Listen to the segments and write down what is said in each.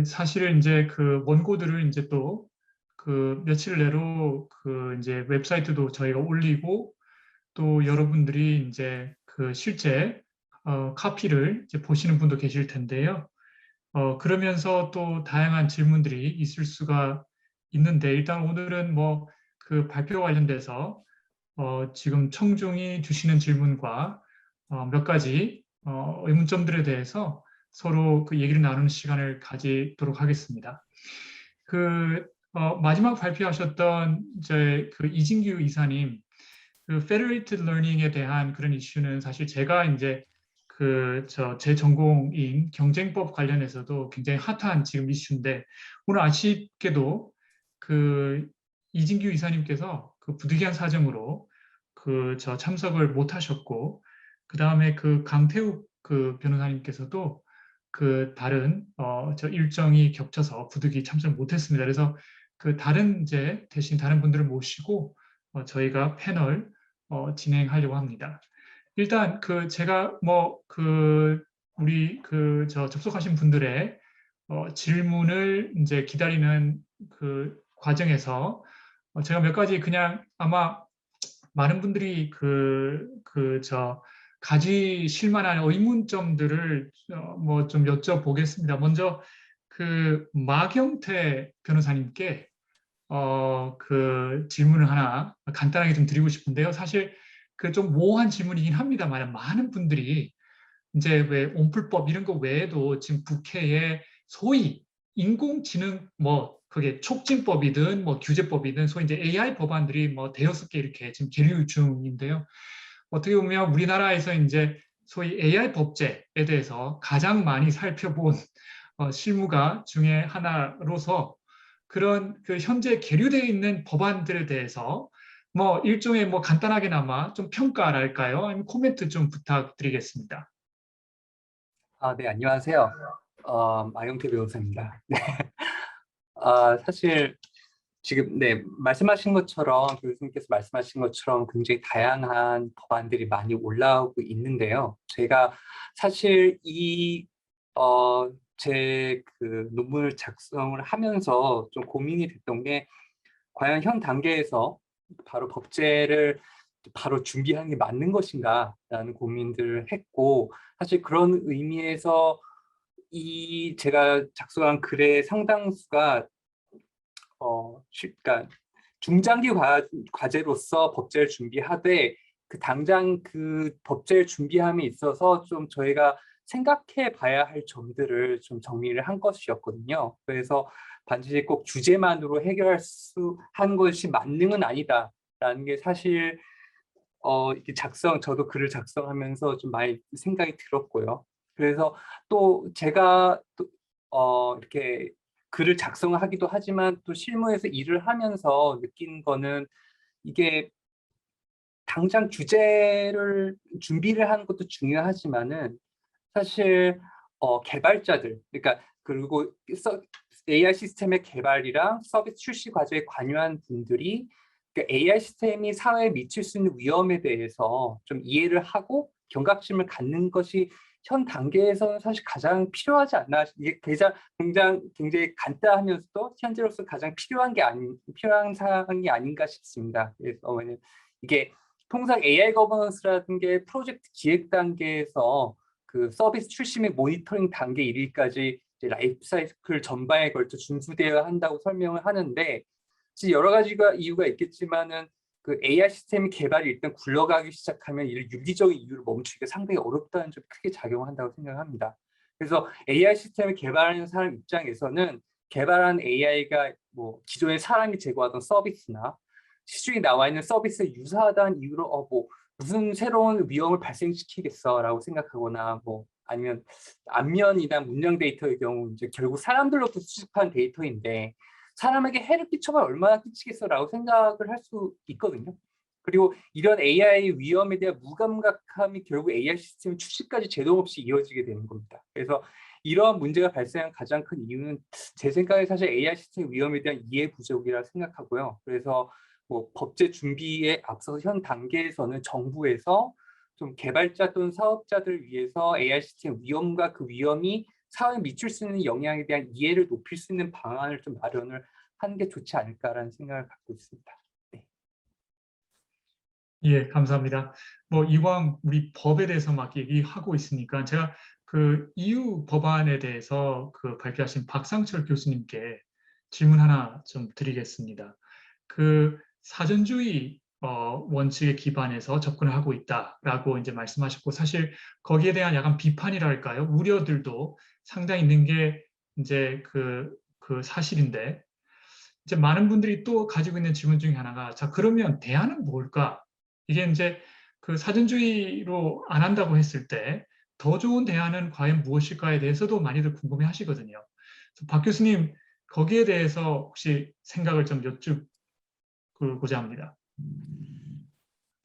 사실은 이제 그 원고들을 이제 또 그 며칠 내로 그 이제 웹사이트도 저희가 올리고 또 여러분들이 이제 그 실제 카피를 이제 보시는 분도 계실 텐데요. 그러면서 또 다양한 질문들이 있을 수가 있는데 일단 오늘은 뭐 그 발표 관련돼서 지금 청중이 주시는 질문과 몇 가지 의문점들에 대해서 서로 그 얘기를 나누는 시간을 가지도록 하겠습니다. 그 마지막 발표하셨던 이제 그 이진규 이사님 그 federated learning에 대한 그런 이슈는 사실 제가 이제 그 제 전공인 경쟁법 관련해서도 굉장히 핫한 지금 이슈인데 오늘 아쉽게도 그 이진규 이사님께서 그 부득이한 사정으로 그 참석을 못 하셨고 그 다음에 그 강태욱 그 변호사님께서도 그 다른 저 일정이 겹쳐서 부득이 참석을 못 했습니다. 그래서 그 다른 이제 대신 다른 분들을 모시고 저희가 패널 진행하려고 합니다. 일단 그 제가 뭐 그 우리 그 접속하신 분들의 질문을 이제 기다리는 그 과정에서 제가 몇 가지 그냥 아마 많은 분들이 가지실 만한 의문점들을 뭐 좀 여쭤보겠습니다. 먼저 그 마경태 변호사님께 그 질문을 하나 간단하게 좀 드리고 싶은데요. 사실 그 좀 모호한 질문이긴 합니다만 많은 분들이 이제 왜 온풀법 이런 거 외에도 지금 국회에 소위 인공지능 뭐 그게 촉진법이든 뭐 규제법이든 소위 이제 AI 법안들이 뭐 대여섯 개 이렇게 지금 계류 중인데요. 어떻게 보면 우리나라에서 이제 소위 AI 법제에 대해서 가장 많이 살펴본 실무가 중에 하나로서 그런 그 현재 계류되어 있는 법안들에 대해서 뭐 일종의 뭐 간단하게나마 좀 평가랄까요? 아니면 코멘트 좀 부탁드리겠습니다. 네, 안녕하세요. 마영태 변호사입니다. 네. 사실 지금 말씀하신 것처럼 교수님께서 말씀하신 것처럼 굉장히 다양한 법안들이 많이 올라오고 있는데요. 제가 사실 제 그 논문을 작성을 하면서 좀 고민이 됐던 게 과연 현 단계에서 바로 법제를 바로 준비하는 게 맞는 것인가라는 고민들을 했고, 사실 그런 의미에서 제가 작성한 글의 상당수가 그러니까 중장기 과제로서 법제를 준비하되 그 당장 그 법제를 준비함에 있어서 좀 저희가 생각해 봐야 할 점들을 좀 정리를 한 것이었거든요. 그래서 반드시 꼭 주제만으로 해결할 수 한 것이 만능은 아니다라는 게 사실 이렇게 저도 글을 작성하면서 좀 많이 생각이 들었고요. 그래서 또 제가 또 이렇게 글을 작성하기도 하지만 또 실무에서 일을 하면서 느낀 거는 이게 당장 주제를 준비를 하는 것도 중요하지만은 사실 개발자들, 그러니까 그리고 AI 시스템의 개발이랑 서비스 출시 과정에 관여한 분들이 AI 시스템이 사회에 미칠 수 있는 위험에 대해서 좀 이해를 하고 경각심을 갖는 것이 현 단계에서는 사실 가장 필요하지 않나. 이게 굉장히 간단하면서도 현재로서 가장 필요한 사항이 아닌가 싶습니다. 그래서 이게 통상 AI 거버넌스라는 게 프로젝트 기획 단계에서 그 서비스 출시 및 모니터링 단계 1일까지 라이프 사이클 전반에 걸쳐 준수되어야 한다고 설명을 하는데, 여러 가지가 이유가 있겠지만은 그 AI 시스템 개발이 일단 굴러가기 시작하면 이를 윤리적인 이유로 멈추기가 상당히 어렵다는 점이 크게 작용한다고 생각합니다. 그래서 AI 시스템을 개발하는 사람 입장에서는 개발한 AI가 뭐 기존에 사람이 제공하던 서비스나 시중에 나와 있는 서비스에 유사하다는 이유로 뭐 무슨 새로운 위험을 발생시키겠어라고 생각하거나 뭐 아니면 안면이나 문양 데이터의 경우 이제 결국 사람들로부터 수집한 데이터인데 사람에게 해를 끼쳐봐 얼마나 끼치겠어라고 생각을 할 수 있거든요. 그리고 이런 AI 위험에 대한 무감각함이 결국 AI 시스템 출시까지 제동 없이 이어지게 되는 겁니다. 그래서 이러한 문제가 발생한 가장 큰 이유는 제 생각에 사실 AI 시스템 위험에 대한 이해 부족이라 생각하고요. 그래서 뭐 법제 준비에 앞서서 현 단계에서는 정부에서 좀 개발자 또는 사업자들 위해서 AI 시스템 위험과 그 위험이 사회에 미칠 수 있는 영향에 대한 이해를 높일 수 있는 방안을 좀 마련을 하는 게 좋지 않을까라는 생각을 갖고 있습니다. 네. 예, 감사합니다. 뭐 이왕 우리 법에 대해서 막 얘기하고 있으니까 제가 그 EU 법안에 대해서 그 발표하신 박상철 교수님께 질문 하나 좀 드리겠습니다. 그 사전주의 원칙에 기반해서 접근을 하고 있다라고 이제 말씀하셨고, 사실 거기에 대한 약간 비판이랄까요? 우려들도 상당히 있는 게 이제 그 사실인데, 이제 많은 분들이 또 가지고 있는 질문 중에 하나가, 자, 그러면 대안은 뭘까? 이게 이제 그 사전주의로 안 한다고 했을 때 더 좋은 대안은 과연 무엇일까에 대해서도 많이들 궁금해 하시거든요. 그래서 박 교수님, 거기에 대해서 혹시 생각을 좀 여쭙고자 합니다.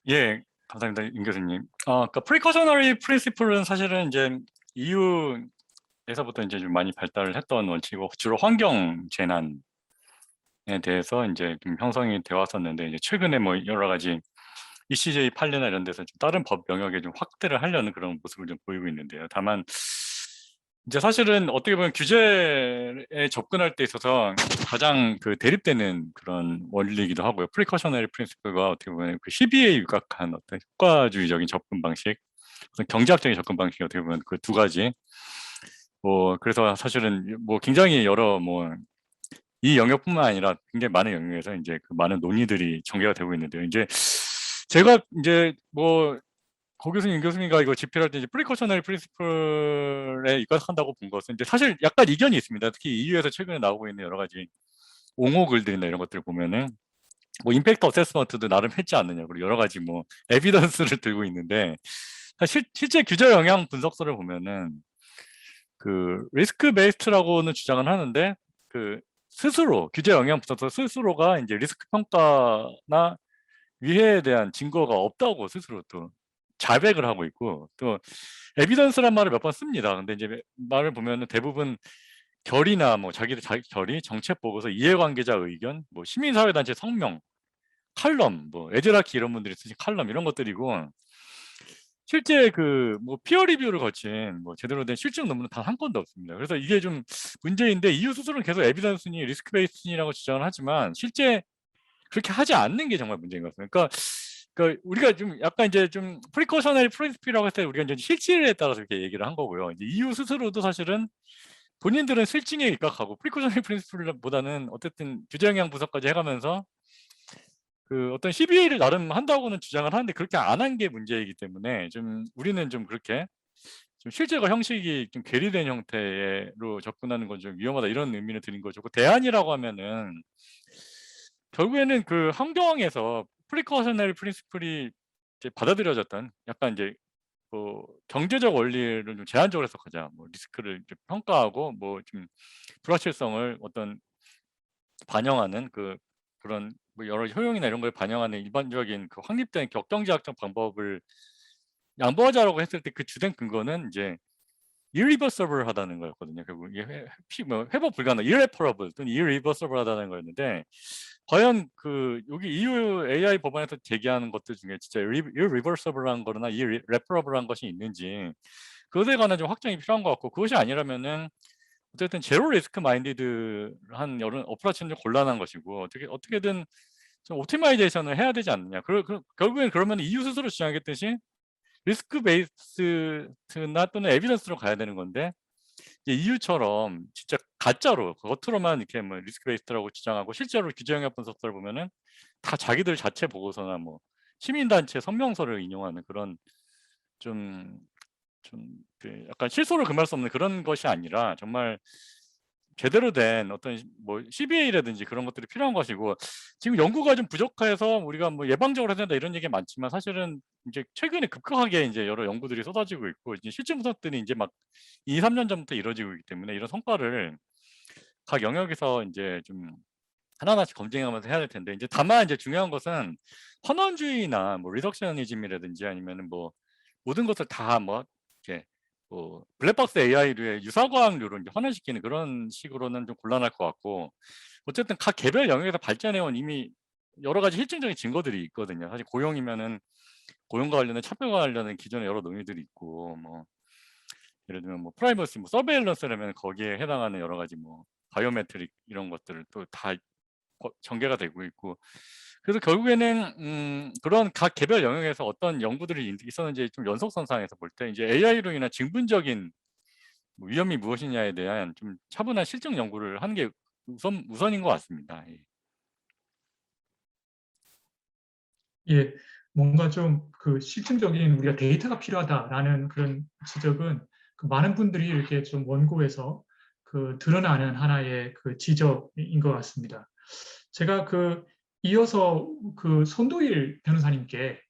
예, 감사합니다, 임 교수님. 그러니까 precautionary principle은 사실은 이제 EU에서부터 이제 좀 많이 발달을 했던 원칙이고, 주로 환경 재난에 대해서 이제 좀 형성이 되어 왔었는데, 이제 최근에 뭐 여러 가지 ECJ 판례나 이런 데서 좀 다른 법 영역에 좀 확대를 하려는 그런 모습을 좀 보이고 있는데요. 다만 이제 사실은 어떻게 보면 규제에 접근할 때 있어서 가장 그 대립되는 그런 원리이기도 하고요. 프리커셔너리 프린시플과 어떻게 보면 그 시비에 육각한 어떤 효과주의적인 접근 방식, 어떤 경제학적인 접근 방식이 어떻게 보면 그 두 가지. 뭐 그래서 사실은 뭐 굉장히 여러 뭐 이 영역뿐만 아니라 굉장히 많은 영역에서 이제 그 많은 논의들이 전개가 되고 있는데요. 이제 제가 이제 뭐 고 교수님, 임 교수님과 이거 집필할 때 이제 프리커셔너리 프린시플에 입각한다고 본 것은 이제 사실 약간 이견이 있습니다. 특히 EU에서 최근에 나오고 있는 여러 가지 옹호 글들이나 이런 것들을 보면은 뭐 임팩트 어세스먼트도 나름 했지 않느냐, 그리고 여러 가지 뭐 에비던스를 들고 있는데, 사실 실제 규제 영향 분석서를 보면은 그 리스크 베이스트라고는 주장을 하는데, 그 스스로 규제 영향 분석서 스스로가 이제 리스크 평가나 위해에 대한 증거가 없다고 스스로 또 자백을 하고 있고, 또 에비던스란 말을 몇 번 씁니다. 근데 이제 말을 보면은 대부분 결의나 뭐 자기들 결의, 정책 보고서, 이해관계자 의견, 뭐 시민사회단체 성명, 칼럼, 뭐 에즈라키 이런 분들이 쓰신 칼럼 이런 것들이고, 실제 그 뭐 피어 리뷰를 거친 뭐 제대로 된 실증 논문은 단 한 건도 없습니다. 그래서 이게 좀 문제인데, EU 스스로는 계속 에비던스니 리스크 베이스니라고 주장을 하지만 실제 그렇게 하지 않는 게 정말 문제인 것 같습니다. 그러니까 우리가 좀 약간 이제 좀 프리커셔너리 프린시플이라고 했을 때 우리가 이제 실질에 따라서 이렇게 얘기를 한 거고요. 이제 EU 스스로도 사실은 본인들은 실증에 입각하고 프리커셔너리 프린시플보다는 어쨌든 규제 영향 분석까지 해가면서 그 어떤 CBA를 나름 한다고는 주장을 하는데, 그렇게 안 한 게 문제이기 때문에 좀 우리는 좀 그렇게 좀 실제가 형식이 좀 괴리된 형태로 접근하는 건 좀 위험하다, 이런 의미를 드린 거죠. 그 대안이라고 하면은 결국에는 그 환경에서 프리커셔너리 프린시플이 이제 받아들여졌던 약간 이제 뭐 경제적 원리를 좀 제한적으로 해석하자, 뭐 리스크를 이제 평가하고 뭐 좀 불확실성을 어떤 반영하는 그런 뭐 여러 효용이나 이런 걸 반영하는 일반적인 그 확립된 격정지향적 방법을 양보하자라고 했을 때, 그 주된 근거는 이제 irreversible 하다는 거였거든요. 결국 이게 뭐 회복 불가능, irreparable 또는 irreversible 하다는 거였는데, 과연 그 여기 EU AI 법안에서 제기하는 것들 중에 진짜 irreversible한 거나 irreparable한 것이 있는지, 그것에 관한 좀 확정이 필요한 것 같고, 그것이 아니라면은 어쨌든 제로 리스크 마인디드한 여러 어프로치는 좀 곤란한 것이고, 어떻게든 좀 옵티마이제이션을 해야 되지 않느냐. 결국엔 그러면 EU 스스로 주장했듯이 리스크 베이스나 또는 에비던스로 가야 되는 건데, 이제 EU처럼 진짜 가짜로 겉으로만 이렇게 뭐 리스크 베이스라고 주장하고 실제로 규제 영향 분석서를 보면은 다 자기들 자체 보고서나 뭐 시민단체 성명서를 인용하는 그런 좀 그 약간 실소를 금할 수 없는 그런 것이 아니라, 정말 제대로 된 어떤 뭐 CBA라든지 그런 것들이 필요한 것이고, 지금 연구가 좀 부족해서 우리가 뭐 예방적으로 해야 된다 이런 얘기 많지만, 사실은 이제 최근에 급격하게 이제 여러 연구들이 쏟아지고 있고, 이제 실제 분석들이 이제 막 2-3년 전부터 이루어지고 있기 때문에, 이런 성과를 각 영역에서 이제 좀 하나하나씩 검증하면서 해야 될 텐데, 이제 다만 이제 중요한 것은 환원주의나 뭐 리덕셔니즘이라든지 아니면은 뭐 모든 것을 다 뭐 이렇게 뭐 블랙박스 AI류의 유사과학류로 이제 환원시키는 그런 식으로는 좀 곤란할 것 같고, 어쨌든 각 개별 영역에서 발전해온 이미 여러 가지 실증적인 증거들이 있거든요. 사실 고용이면은 고용과 관련된 차별과 관련된 기존의 여러 논의들이 있고, 뭐 예를 들면 뭐 프라이버시, 뭐 서베일런스라면 거기에 해당하는 여러 가지 뭐 바이오메트릭 이런 것들을 또 다 전개가 되고 있고, 그래서 결국에는 그런 각 개별 영역에서 어떤 연구들이 있었는지 좀 연속선상에서 볼 때 이제 AI로 인한 직분적인 뭐 위험이 무엇이냐에 대한 좀 차분한 실증 연구를 하는 게 우선인 것 같습니다. 예. 예, 뭔가 좀 그 실증적인 우리가 데이터가 필요하다라는 그런 지적은 그 많은 분들이 이렇게 좀 원고에서 그 드러나는 하나의 그 지적인 것 같습니다. 제가 그 이어서 그 손도일 변호사님께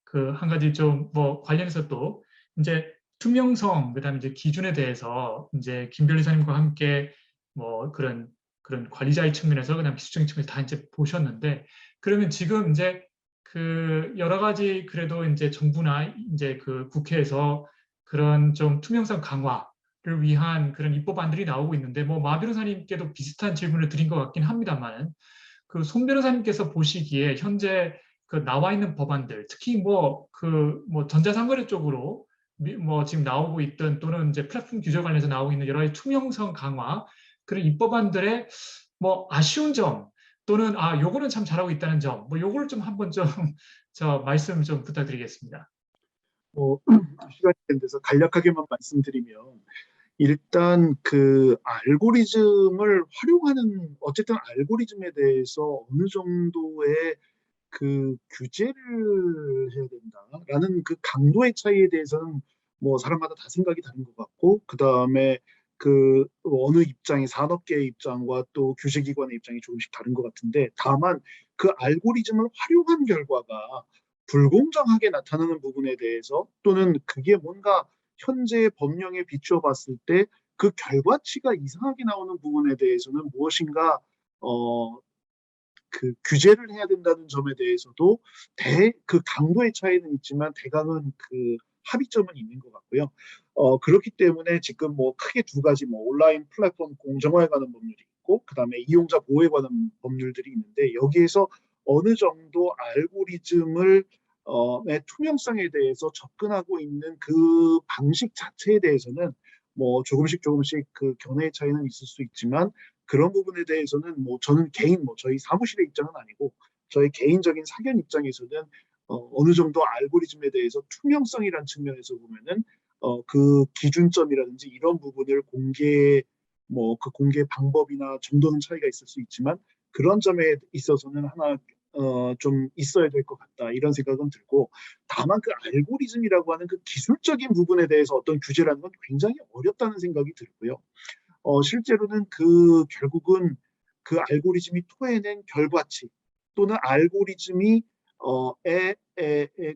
그 한 가지 좀 뭐 관련해서 또 이제 투명성, 그다음에 이제 기준에 대해서 이제 김 변호사님과 함께 뭐 그런 관리자의 측면에서 그다음 기술적인 측면에서 다 이제 보셨는데, 그러면 지금 이제 그 여러 가지 그래도 이제 정부나 이제 그 국회에서 그런 좀 투명성 강화를 위한 그런 입법안들이 나오고 있는데, 뭐 마 변호사님께도 비슷한 질문을 드린 것 같긴 합니다만은, 그 손 변호사님께서 보시기에 현재 그 나와 있는 법안들, 특히 뭐 그 뭐 전자상거래 쪽으로 뭐 지금 나오고 있던, 또는 이제 플랫폼 규제 관련해서 나오고 있는 여러 가지 투명성 강화 그런 입법안들의 뭐 아쉬운 점, 또는 아 요거는 참 잘하고 있다는 점, 뭐 요거를 좀 한번 좀 저 말씀 좀 부탁드리겠습니다. 시간이 된 데서 간략하게만 말씀드리면, 일단 그 알고리즘을 활용하는, 어쨌든 알고리즘에 대해서 어느 정도의 그 규제를 해야 된다라는 그 강도의 차이에 대해서는 뭐 사람마다 다 생각이 다른 것 같고, 그 다음에 그 어느 입장이, 산업계의 입장과 또 규제기관의 입장이 조금씩 다른 것 같은데, 다만 그 알고리즘을 활용한 결과가 불공정하게 나타나는 부분에 대해서, 또는 그게 뭔가 현재 법령에 비추어 봤을 때 그 결과치가 이상하게 나오는 부분에 대해서는 무엇인가 그 규제를 해야 된다는 점에 대해서도 그 강도의 차이는 있지만 대강은 그 합의점은 있는 것 같고요. 그렇기 때문에 지금 뭐 크게 두 가지, 뭐 온라인 플랫폼 공정화에 관한 법률이 있고, 그 다음에 이용자 보호에 관한 법률들이 있는데, 여기에서 어느 정도 알고리즘을 의 투명성에 대해서 접근하고 있는 그 방식 자체에 대해서는 뭐 조금씩 그 견해의 차이는 있을 수 있지만, 그런 부분에 대해서는 뭐 저는 개인, 뭐 저희 사무실의 입장은 아니고 저희 개인적인 사견 입장에서는 어느 정도 알고리즘에 대해서 투명성이라는 측면에서 보면은 그 기준점이라든지 이런 부분을 뭐 그 공개 방법이나 정도는 차이가 있을 수 있지만, 그런 점에 있어서는 하나 좀 있어야 될 것 같다, 이런 생각은 들고, 다만 그 알고리즘이라고 하는 그 기술적인 부분에 대해서 어떤 규제라는 건 굉장히 어렵다는 생각이 들고요. 실제로는 결국은 그 알고리즘이 토해낸 결과치, 또는 알고리즘이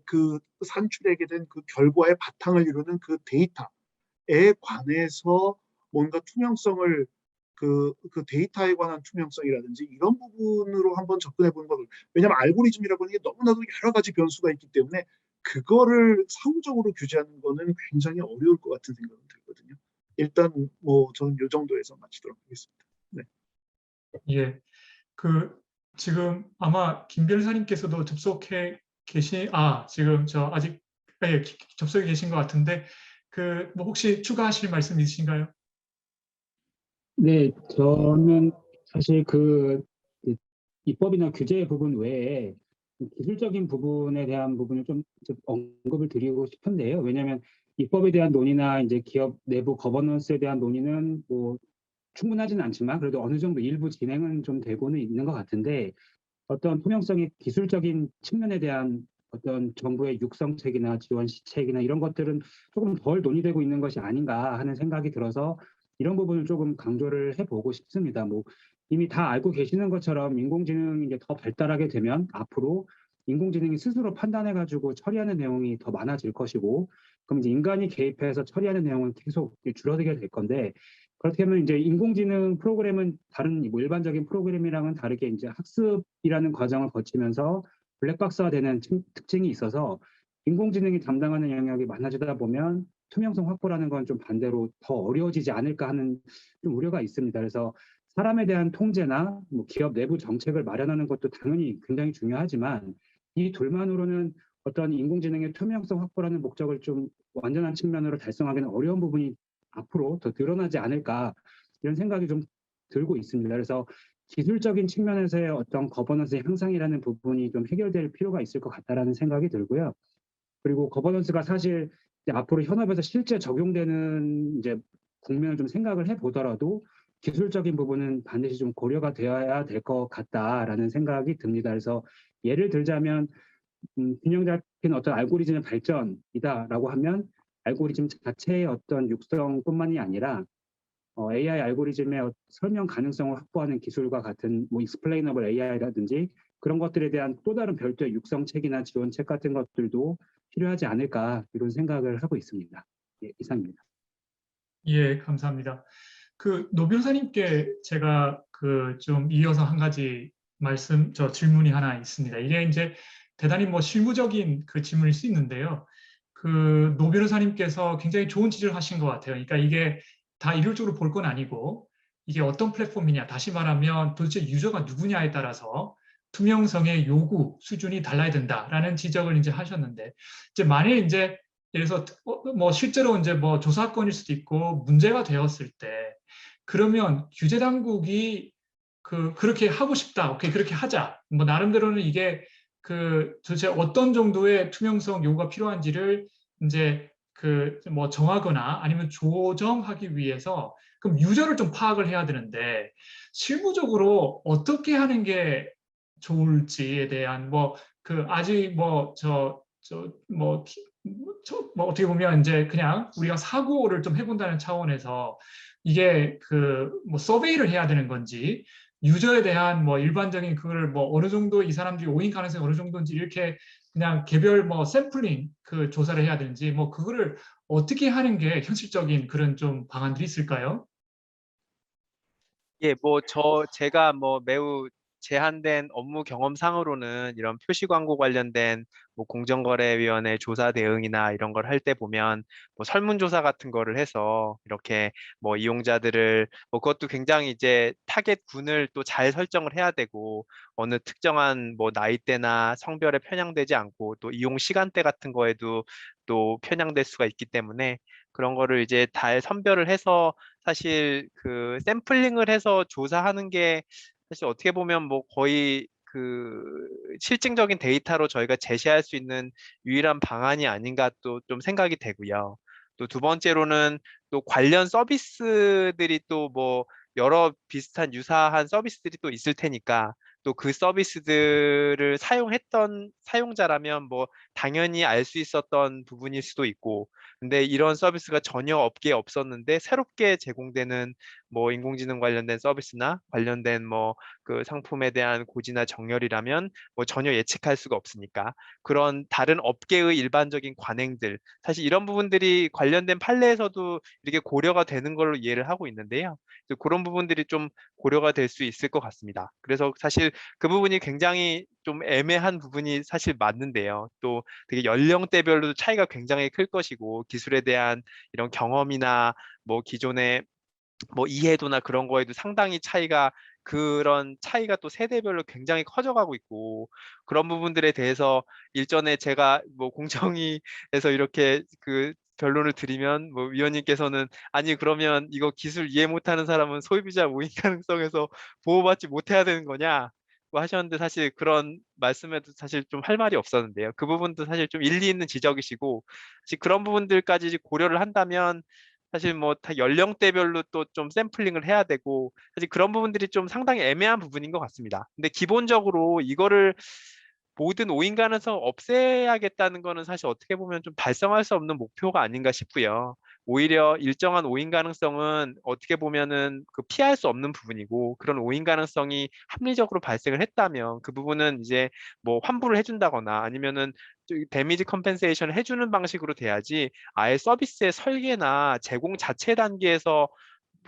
그 산출하게 된 그 결과의 바탕을 이루는 그 데이터에 관해서 뭔가 투명성을, 그 데이터에 관한 투명성이라든지 이런 부분으로 한번 접근해 보는 것을, 왜냐하면 알고리즘이라고 하는 게 너무나도 여러 가지 변수가 있기 때문에 그거를 사후적으로 규제하는 거는 굉장히 어려울 것 같은 생각은 들거든요. 일단 뭐 저는 이 정도에서 마치도록 하겠습니다. 네. 예, 그 지금 아마 김 변호사님께서도 접속해 지금 저 아직 접속해 계신 것 같은데, 그 뭐 혹시 추가하실 말씀 있으신가요? 네, 저는 사실 그 입법이나 규제 부분 외에 기술적인 부분에 대한 부분을 좀 언급을 드리고 싶은데요. 왜냐하면 입법에 대한 논의나 이제 기업 내부 거버넌스에 대한 논의는 뭐 충분하지는 않지만 그래도 어느 정도 일부 진행은 좀 되고는 있는 것 같은데, 어떤 투명성의 기술적인 측면에 대한 어떤 정부의 육성책이나 지원 시책이나 이런 것들은 조금 덜 논의되고 있는 것이 아닌가 하는 생각이 들어서 이런 부분을 조금 강조를 해보고 싶습니다. 뭐 이미 다 알고 계시는 것처럼 인공지능이 이제 더 발달하게 되면 앞으로 인공지능이 스스로 판단해가지고 처리하는 내용이 더 많아질 것이고, 그럼 이제 인간이 개입해서 처리하는 내용은 계속 들게 될 건데, 그렇게 하면 이제 인공지능 프로그램은 다른 뭐 일반적인 프로그램이랑은 다르게 이제 학습이라는 과정을 거치면서 블랙박스화 되는 특징이 있어서, 인공지능이 담당하는 영역이 많아지다 보면 투명성 확보라는 건 좀 반대로 더 어려워지지 않을까 하는 좀 우려가 있습니다. 그래서 사람에 대한 통제나 뭐 기업 내부 정책을 마련하는 것도 당연히 굉장히 중요하지만, 이 둘만으로는 어떤 인공지능의 투명성 확보라는 목적을 좀 완전한 측면으로 달성하기는 어려운 부분이 앞으로 더 늘어나지 않을까 이런 생각이 좀 들고 있습니다. 그래서 기술적인 측면에서의 어떤 거버넌스의 향상이라는 부분이 좀 해결될 필요가 있을 것 같다라는 생각이 들고요. 그리고 거버넌스가 사실 이제 앞으로 현업에서 실제 적용되는 이제 국면을 좀 생각을 해보더라도 기술적인 부분은 반드시 좀 고려가 되어야 될 것 같다라는 생각이 듭니다. 그래서 예를 들자면 균형 잡힌 어떤 알고리즘의 발전이다라고 하면 알고리즘 자체의 어떤 육성뿐만이 아니라 AI 알고리즘의 설명 가능성을 확보하는 기술과 같은 뭐 explainable AI라든지 그런 것들에 대한 또 다른 별도의 육성책이나 지원책 같은 것들도 필요하지 않을까 이런 생각을 하고 있습니다. 예, 이상입니다. 예, 감사합니다. 그 노 변호사님께 제가 그 좀 이어서 한 가지 질문이 하나 있습니다. 이게 이제 대단히 뭐 실무적인 그 질문일 수 있는데요. 그 노 변호사님께서 굉장히 좋은 지적을 하신 것 같아요. 그러니까 이게 다 일률적으로 볼 건 아니고 이게 어떤 플랫폼이냐, 다시 말하면 도대체 유저가 누구냐에 따라서 투명성의 요구 수준이 달라야 된다라는 지적을 이제 하셨는데, 이제 만약에 이제 예를 들어서 뭐 실제로 이제 뭐 조사건일 수도 있고 문제가 되었을 때, 그러면 규제 당국이 그렇게 하고 싶다, 오케이 그렇게 하자, 뭐 나름대로는 이게 그 도대체 어떤 정도의 투명성 요구가 필요한지를 이제 그 뭐 정하거나 아니면 조정하기 위해서 그럼 유저를 좀 파악을 해야 되는데, 실무적으로 어떻게 하는 게 좋을지에 대한 뭐 그 아직 뭐 뭐 어떻게 보면 이제 그냥 우리가 사고를 좀 해본다는 차원에서 이게 그 뭐 서베이를 해야 되는 건지, 유저에 대한 뭐 일반적인 그걸 뭐 어느 정도 이 사람들이 오인 가능성이 어느 정도인지 이렇게 그냥 개별 뭐 샘플링 그 조사를 해야 되는지, 뭐 그거를 어떻게 하는 게 현실적인 그런 좀 방안들이 있을까요? 예, 제가 매우 제한된 업무 경험상으로는 이런 표시 광고 관련된 공정거래위원회 조사 대응이나 이런 걸 할 때 보면 설문조사 같은 거를 해서 이렇게 이용자들을 그것도 굉장히 이제 타겟군을 또 잘 설정을 해야 되고 어느 특정한 나이대나 성별에 편향되지 않고 또 이용 시간대 같은 거에도 또 편향될 수가 있기 때문에 그런 거를 이제 잘 선별을 해서 사실 그 샘플링을 해서 조사하는 게 사실 어떻게 보면 거의 그 실증적인 데이터로 저희가 제시할 수 있는 유일한 방안이 아닌가 또 좀 생각이 되고요. 또 두 번째로는 또 관련 서비스들이 또 여러 비슷한 유사한 서비스들이 또 있을 테니까 또 그 서비스들을 사용했던 사용자라면 당연히 알 수 있었던 부분일 수도 있고, 근데 이런 서비스가 전혀 업계에 없었는데 새롭게 제공되는 인공지능 관련된 서비스나 관련된 그 상품에 대한 고지나 정렬이라면 전혀 예측할 수가 없으니까 그런 다른 업계의 일반적인 관행들, 사실 이런 부분들이 관련된 판례에서도 이렇게 고려가 되는 걸로 이해를 하고 있는데요. 그래서 그런 부분들이 좀 고려가 될 수 있을 것 같습니다. 그래서 사실 그 부분이 굉장히 좀 애매한 부분이 사실 맞는데요. 또 되게 연령대별로도 차이가 굉장히 클 것이고 기술에 대한 이런 경험이나 기존의 이해도나 그런 거에도 상당히 그런 차이가 또 세대별로 굉장히 커져가고 있고, 그런 부분들에 대해서 일전에 제가 공정위에서 이렇게 그 변론을 드리면 위원님께서는 아니 그러면 이거 기술 이해 못하는 사람은 소비자 모임 가능성에서 보호받지 못해야 되는 거냐 하셨는데, 사실 그런 말씀에도 사실 좀 할 말이 없었는데요. 그 부분도 사실 좀 일리 있는 지적이시고, 사실 그런 부분들까지 고려를 한다면 사실 다 연령대별로 또 좀 샘플링을 해야 되고, 사실 그런 부분들이 좀 상당히 애매한 부분인 것 같습니다. 근데 기본적으로 이거를 모든 오인 가능성 없애야겠다는 거는 사실 어떻게 보면 좀 달성할 수 없는 목표가 아닌가 싶고요. 오히려 일정한 오인 가능성은 어떻게 보면은 그 피할 수 없는 부분이고, 그런 오인 가능성이 합리적으로 발생을 했다면 그 부분은 이제 환불을 해준다거나 아니면은 데미지 컴펜세이션을 해주는 방식으로 돼야지, 아예 서비스의 설계나 제공 자체 단계에서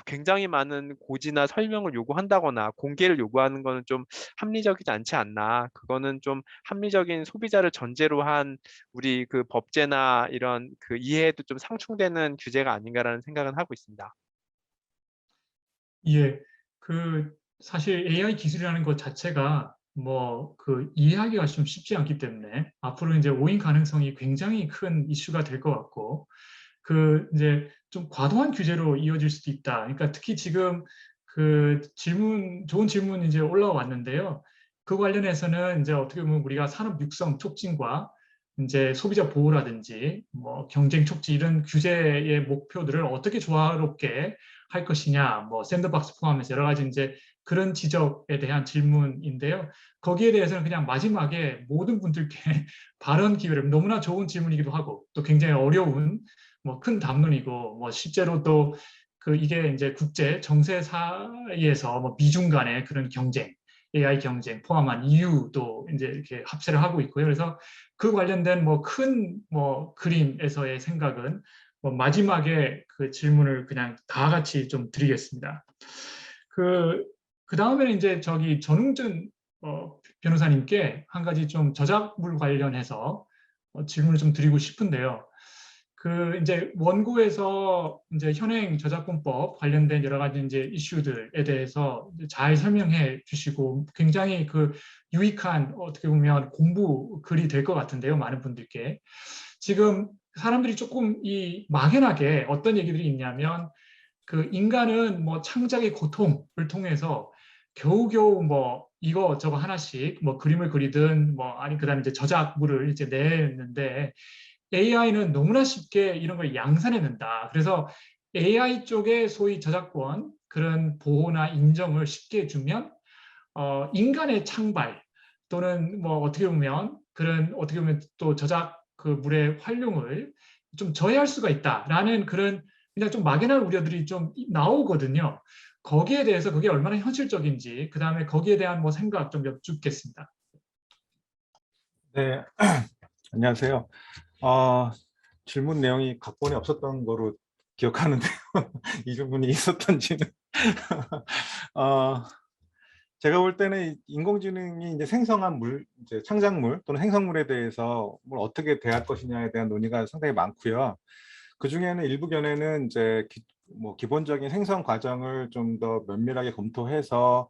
굉장히 많은 고지나 설명을 요구한다거나 공개를 요구하는 거는 좀 합리적이지 않지 않나. 그거는 좀 합리적인 소비자를 전제로 한 우리 그 법제나 이런 그 이해에도 좀 상충되는 규제가 아닌가라는 생각은 하고 있습니다. 예, 그 사실 AI 기술이라는 것 자체가 뭐 그 이해하기가 좀 쉽지 않기 때문에 앞으로 이제 오인 가능성이 굉장히 큰 이슈가 될 것 같고, 그 이제 좀 과도한 규제로 이어질 수도 있다. 그러니까 특히 지금 그 좋은 질문 이제 올라왔는데요. 그 관련해서는 이제 어떻게 보면 우리가 산업 육성 촉진과 이제 소비자 보호라든지 뭐 경쟁 촉진 이런 규제의 목표들을 어떻게 조화롭게 할 것이냐, 뭐 샌드박스 포함해서 여러 가지 이제 그런 지적에 대한 질문인데요. 거기에 대해서는 그냥 마지막에 모든 분들께 발언 기회를, 너무나 좋은 질문이기도 하고 또 굉장히 어려운 뭐 큰 담론이고, 뭐 실제로 또 그 이게 이제 국제 정세 사이에서 뭐 미중 간의 그런 경쟁, AI 경쟁 포함한 EU도 이제 이렇게 합세를 하고 있고요. 그래서 그 관련된 뭐 큰 뭐 그림에서의 생각은 뭐 마지막에 그 질문을 그냥 다 같이 좀 드리겠습니다. 그 다음에는 이제 저기 전웅준 변호사님께 한 가지 좀 저작물 관련해서 질문을 좀 드리고 싶은데요. 그 이제 원고에서 이제 현행 저작권법 관련된 여러 가지 이제 이슈들에 대해서 잘 설명해 주시고 굉장히 그 유익한 어떻게 보면 공부 글이 될 것 같은데요. 많은 분들께. 지금 사람들이 조금 이 막연하게 어떤 얘기들이 있냐면 그 인간은 뭐 창작의 고통을 통해서 겨우겨우 뭐 이거 저거 하나씩 뭐 그림을 그리든 뭐 아니 그다음에 이제 저작물을 이제 내는데 AI는 너무나 쉽게 이런 걸 양산해낸다. 그래서 AI 쪽에 소위 저작권 그런 보호나 인정을 쉽게 해주면 인간의 창발 또는 뭐 어떻게 보면 그런 어떻게 보면 또 저작 그 물의 활용을 좀 저해할 수가 있다라는 그런 그냥 좀 막연한 우려들이 좀 나오거든요. 거기에 대해서 그게 얼마나 현실적인지 그 다음에 거기에 대한 뭐 생각 좀 여쭙겠습니다. 네, 안녕하세요. 질문 내용이 각본에 없었던 거로 기억하는데요. 이 질문이 있었던지는. 어, 제가 볼 때는 인공지능이 이제 생성한 이제 창작물 또는 생성물에 대해서 뭘 어떻게 대할 것이냐에 대한 논의가 상당히 많고요. 그 중에는 일부 견해는 이제 뭐 기본적인 생성 과정을 좀 더 면밀하게 검토해서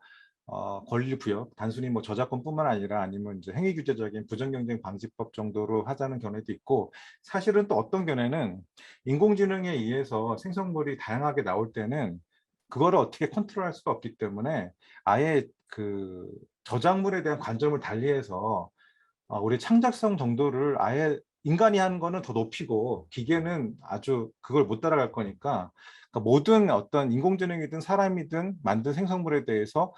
권리 부여, 단순히 뭐 저작권뿐만 아니라 아니면 이제 행위규제적인 부정경쟁 방지법 정도로 하자는 견해도 있고, 사실은 또 어떤 견해는 인공지능에 의해서 생성물이 다양하게 나올 때는 그거를 어떻게 컨트롤할 수가 없기 때문에 아예 그 저작물에 대한 관점을 달리해서 우리 창작성 정도를 아예 인간이 하는 거는 더 높이고 기계는 아주 그걸 못 따라갈 거니까, 그러니까 모든 어떤 인공지능이든 사람이든 만든 생성물에 대해서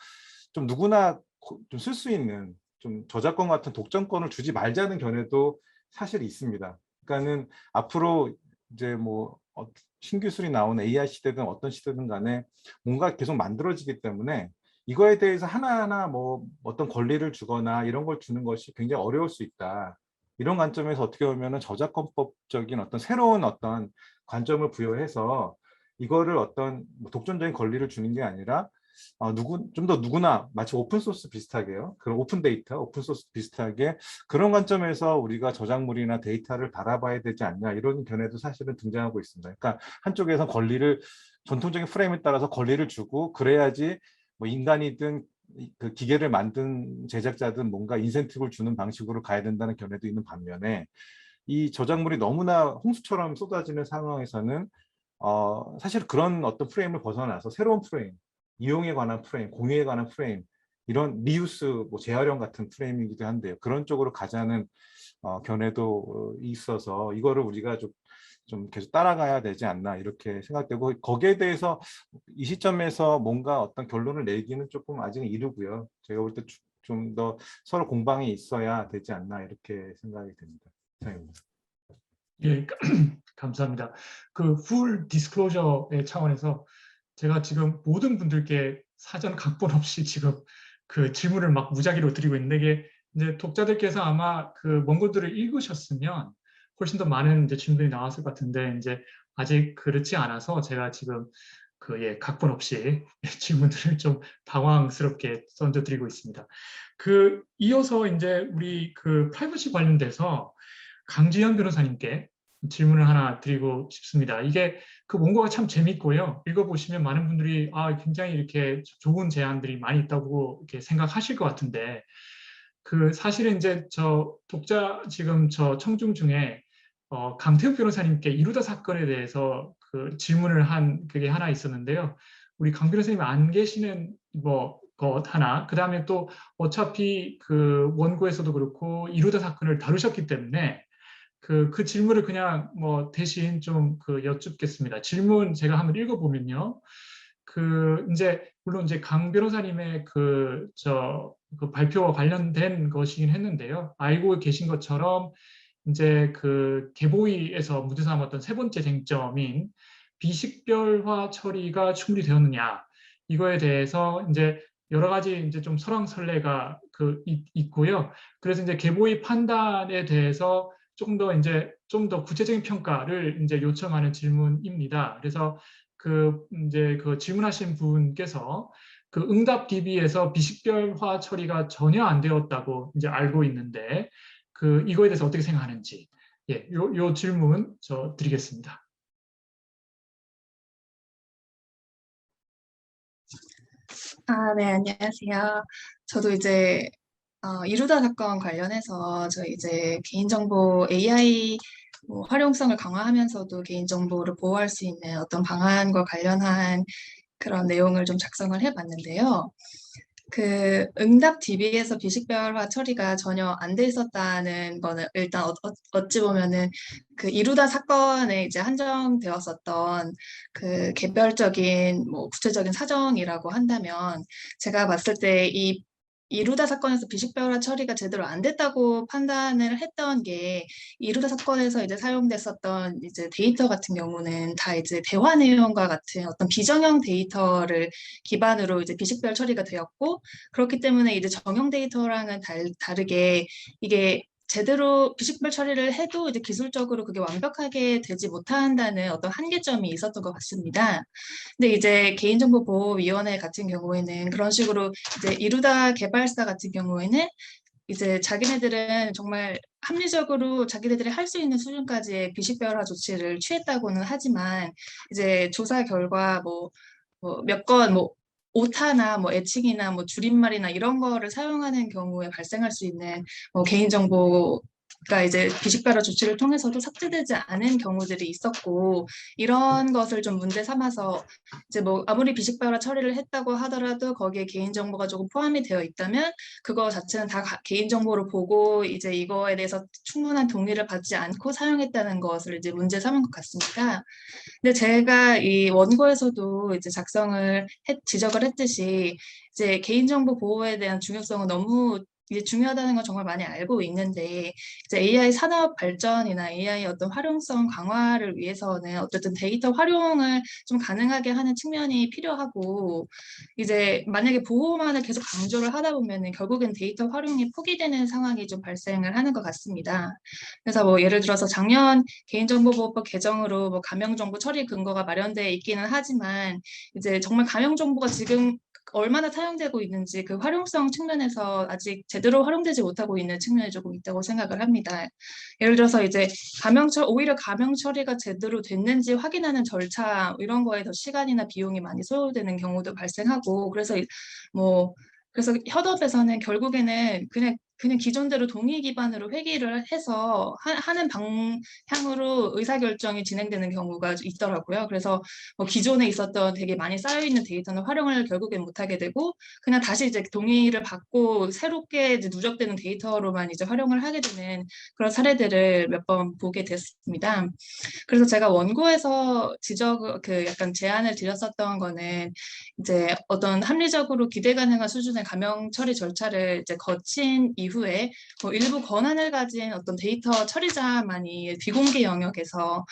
좀 누구나 좀 쓸 수 있는 좀 저작권 같은 독점권을 주지 말자는 견해도 사실 있습니다. 그러니까는 앞으로 이제 뭐 신기술이 나오는 AI 시대든 어떤 시대든 간에 뭔가 계속 만들어지기 때문에 이거에 대해서 하나하나 뭐 어떤 권리를 주거나 이런 걸 주는 것이 굉장히 어려울 수 있다. 이런 관점에서 어떻게 보면은 저작권법적인 어떤 새로운 어떤 관점을 부여해서 이거를 어떤 뭐 독점적인 권리를 주는 게 아니라 좀 더 누구나 마치 오픈소스 비슷하게요. 그런 오픈 데이터, 오픈소스 비슷하게 그런 관점에서 우리가 저작물이나 데이터를 바라봐야 되지 않냐, 이런 견해도 사실은 등장하고 있습니다. 그러니까 한쪽에서 권리를 전통적인 프레임에 따라서 권리를 주고 그래야지 뭐 인간이든 그 기계를 만든 제작자든 뭔가 인센티브를 주는 방식으로 가야 된다는 견해도 있는 반면에, 이 저작물이 너무나 홍수처럼 쏟아지는 상황에서는 사실 그런 어떤 프레임을 벗어나서 새로운 프레임, 이용에 관한 프레임, 공유에 관한 프레임, 이런 리유스, 뭐 재활용 같은 프레임이기도 한데요. 그런 쪽으로 가자는 견해도 있어서 이거를 우리가 좀 계속 따라가야 되지 않나 이렇게 생각되고, 거기에 대해서 이 시점에서 뭔가 어떤 결론을 내기는 조금 아직은 이르고요. 제가 볼 때 좀 더 서로 공방이 있어야 되지 않나 이렇게 생각이 됩니다. 이상입니다. 예, 감사합니다. 그 풀 디스클로저의 차원에서 제가 지금 모든 분들께 사전 각본 없이 지금 그 질문을 막 무작위로 드리고 있는데, 이게 이제 독자들께서 아마 그 원고들을 읽으셨으면 훨씬 더 많은 이제 질문이 나왔을 것 같은데, 이제 아직 그렇지 않아서 제가 지금 그 각본 없이 질문들을 좀 당황스럽게 던져드리고 있습니다. 그 이어서 이제 우리 그 프라이버시 관련돼서 강지현 변호사님께 질문을 하나 드리고 싶습니다. 이게 그 원고가 참 재밌고요. 읽어보시면 많은 분들이 굉장히 이렇게 좋은 제안들이 많이 있다고 이렇게 생각하실 것 같은데, 그 사실은 이제 저 독자 지금 저 청중 중에 강태욱 변호사님께 이루다 사건에 대해서 그 질문을 한 그게 하나 있었는데요. 우리 강 변호사님 안 계시는 뭐 것 하나, 그 다음에 또 어차피 그 원고에서도 그렇고 이루다 사건을 다루셨기 때문에 그 질문을 그냥 뭐 대신 좀 그 여쭙겠습니다. 질문 제가 한번 읽어보면요. 이제 물론 이제 강 변호사님의 그 발표와 관련된 것이긴 했는데요. 알고 계신 것처럼 이제 그 개보위에서 문제 삼았던 세 번째 쟁점인 비식별화 처리가 충분히 되었느냐, 이거에 대해서 이제 여러 가지 이제 좀 설왕설래가 있고요. 그래서 이제 개보위 판단에 대해서 조금 더 구체적인 평가를 이제 요청하는 질문입니다. 그래서 이제 질문하신 분께서 응답 DB에서 비식별화 처리가 전혀 안 되었다고 이제 알고 있는데 이거에 대해서 어떻게 생각하는지, 요 질문 드리겠습니다. 네, 안녕하세요. 저도 이제 이루다 사건 관련해서 저희 이제 개인정보 AI 활용성을 강화하면서도 개인정보를 보호할 수 있는 어떤 방안과 관련한 그런 내용을 좀 작성을 해봤는데요. 응답 DB에서 비식별화 처리가 전혀 안 돼 있었다는 거는 일단 어찌 보면은 이루다 사건에 이제 한정되었었던 개별적인 구체적인 사정이라고 한다면, 제가 봤을 때 이 이루다 사건에서 비식별화 처리가 제대로 안 됐다고 판단을 했던 게, 이루다 사건에서 이제 사용됐었던 이제 데이터 같은 경우는 다 이제 대화 내용과 같은 어떤 비정형 데이터를 기반으로 이제 비식별 처리가 되었고, 그렇기 때문에 이제 정형 데이터랑은 다르게 이게 제대로 비식별 처리를 해도 이제 기술적으로 그게 완벽하게 되지 못한다는 어떤 한계점이 있었던 것 같습니다. 근데 이제 개인정보보호위원회 같은 경우에는 그런 식으로 이제 이루다 개발사 같은 경우에는 이제 자기네들은 정말 합리적으로 자기네들이 할 수 있는 수준까지의 비식별화 조치를 취했다고는 하지만, 이제 조사 결과 몇 건 오타나 애칭이나 줄임말이나 이런 거를 사용하는 경우에 발생할 수 있는 개인정보가 이제 비식별화 조치를 통해서도 삭제되지 않은 경우들이 있었고, 이런 것을 좀 문제 삼아서 이제 아무리 비식별화 처리를 했다고 하더라도 거기에 개인정보가 조금 포함이 되어 있다면 그거 자체는 다 개인정보로 보고 이제 이거에 대해서 충분한 동의를 받지 않고 사용했다는 것을 이제 문제 삼은 것 같습니다. 근데 제가 이 원고에서도 이제 지적을 했듯이 이제 개인정보 보호에 대한 중요성은 너무 이제 중요하다는 건 정말 많이 알고 있는데, 이제 AI 산업 발전이나 AI 어떤 활용성 강화를 위해서는 어쨌든 데이터 활용을 좀 가능하게 하는 측면이 필요하고, 이제 만약에 보호만을 계속 강조를 하다 보면은 결국엔 데이터 활용이 포기되는 상황이 좀 발생을 하는 것 같습니다. 그래서 예를 들어서 작년 개인정보보호법 개정으로 가명정보 처리 근거가 마련되어 있기는 하지만, 이제 정말 가명정보가 지금 얼마나 사용되고 있는지 그 활용성 측면에서 아직 제대로 활용되지 못하고 있는 측면이 조금 있다고 생각을 합니다. 예를 들어서 이제 오히려 가명 처리가 제대로 됐는지 확인하는 절차 이런 거에 더 시간이나 비용이 많이 소요되는 경우도 발생하고, 그래서 현업에서는 결국에는 그냥 기존대로 동의 기반으로 회기를 해서 하는 방향으로 의사결정이 진행되는 경우가 있더라고요. 그래서 기존에 있었던 되게 많이 쌓여있는 데이터는 활용을 결국엔 못하게 되고, 그냥 다시 이제 동의를 받고 새롭게 이제 누적되는 데이터로만 이제 활용을 하게 되는 그런 사례들을 몇 번 보게 됐습니다. 그래서 제가 원고에서 약간 제안을 드렸었던 거는, 이제 어떤 합리적으로 기대 가능한 수준의 가명 처리 절차를 이제 거친 이후에 일부 권한을 가진 어떤 데이터 처리자만이 비공개 영역에서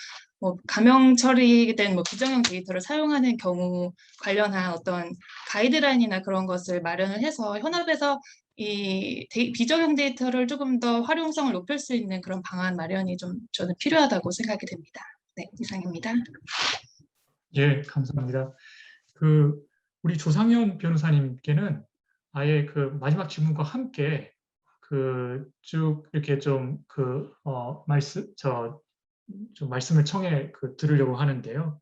가명 처리된 비정형 데이터를 사용하는 경우 관련한 어떤 가이드라인이나 그런 것을 마련을 해서 현업에서 이 비정형 데이터를 조금 더 활용성을 높일 수 있는 그런 방안 마련이 좀 저는 필요하다고 생각이 됩니다. 네, 이상입니다. 예, 감사합니다. 우리 조상현 변호사님께는 아예 마지막 질문과 함께 쭉 이렇게 좀 말씀을 청해 들으려고 하는데요.